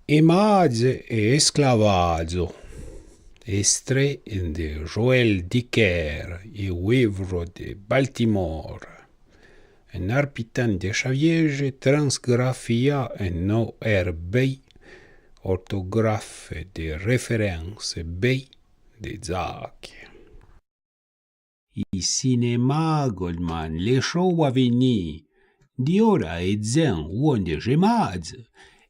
Imagem e esclavado. Extrait de Joël Dicker e livro de Baltimore. Un arpitan de Xavier transgrafia un no B, orthographe de référence B de Zach. I cinéma Goldman, les shows à venir, diora et zen onde gemaz,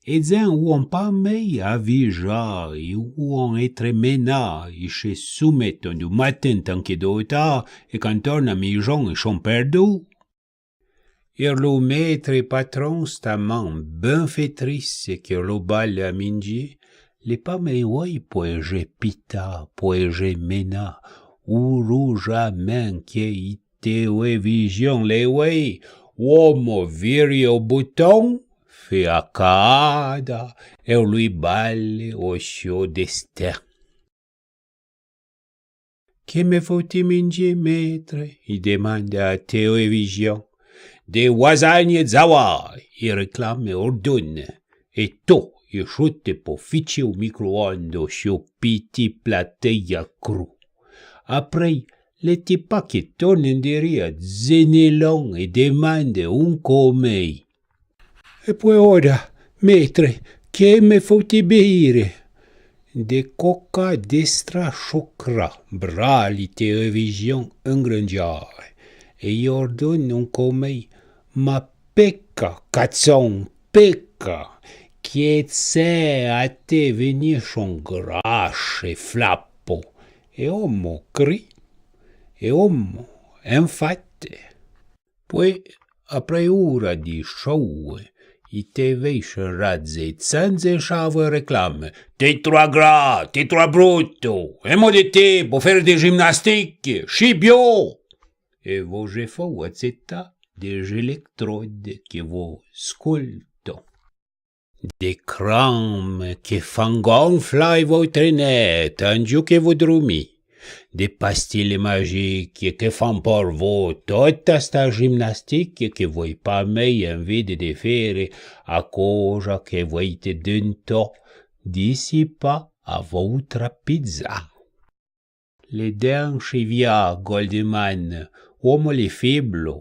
et zen on pas mei avija, e on etre mena, e che soumetton du matin tant que d'ota, e quand torna mijon e chon perdu. Lo maître patron staman ben fétrice que lo bal a mingi, le pas mei oi poege pita, poege mena, uru jamen que ite we vision le wei, uomo viri o bouton, fe a cada, e lui balle o sio destin. Que me faut-il mingi, maître? Il demande à Théovision. De wazagne zawa, il réclame ordonne, et to, il chute pour ficher au micro-ondes sur petit plateau cru. Après, les types qui tournent derrière zénélon et demandent un comé. Et puis ora, maître, que me faut-il bere? De coca destra chocra, brali télévision ingrangiare, et il ordonne un comé. Ma pecca, cazzon, pecca, che c'è a te venir son grache e flappo, e homo cri, e homo, infatti. Poi, après ora di show, i te veisce razze senza chave reclame. T'es trop gras, t'es trop brutto, e mo de te, pour faire des gymnastiques, chibio! E voce fou, etc. Des électrodes qui vous sculptent, des crânes qui font gonfler votre nez tandis que vous dormez, des pastilles magiques qui font pour vous toute cette gymnastique que vous n'avez pas envie de faire à cause que vous êtes d'un temps d'ici pas à votre pizza. Les dents chevia Goldman, homo les faibles,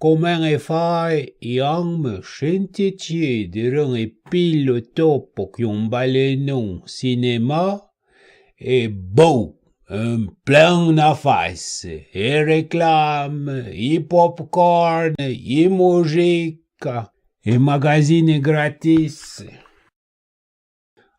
comment e fai i arme scientifici diront e pile topo qui un balenon cinéma et beau, un plein à face, et réclame, et popcorn, et musique, et magazine gratis.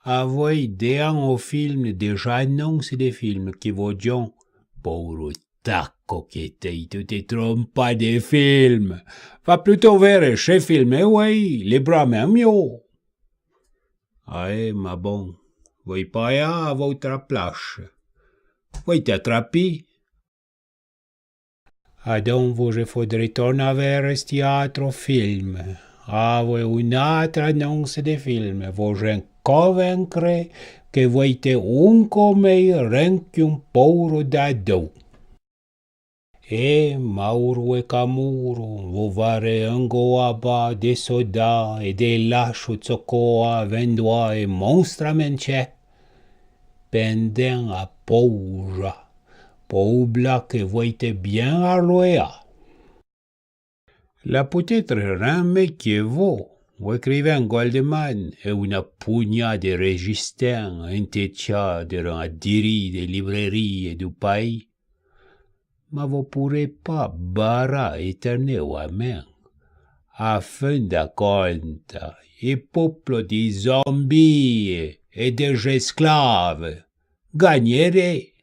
Avoi dean au film déjà annonce des films qui vogliono pauvre tacco che tu te trompes pas des films. Va plutôt vers chez film, oui, les bras même mieux. Ma bon, voi pas à votre place. Voi t'attraper. Donc, vous faudrait tourner vers ce théâtre film. Voi une autre annonce de film. Vous convaincre que vous êtes un comme rien qu'un pauvre dado. Et Mauro et Camuro, vous verrez un goaba des sodas et des lâches de socoa vendois et monstramente pendant à pauvre, pauvre que vous êtes bien arloya. La peut-être rien que vous écrivez Goldman et une poignée de résistants intéressés dans la diri des librairies et du pays. Ma vous pourrez pas barra éternellement, afin de compte, et peuple de zombies et des esclaves gagnerait.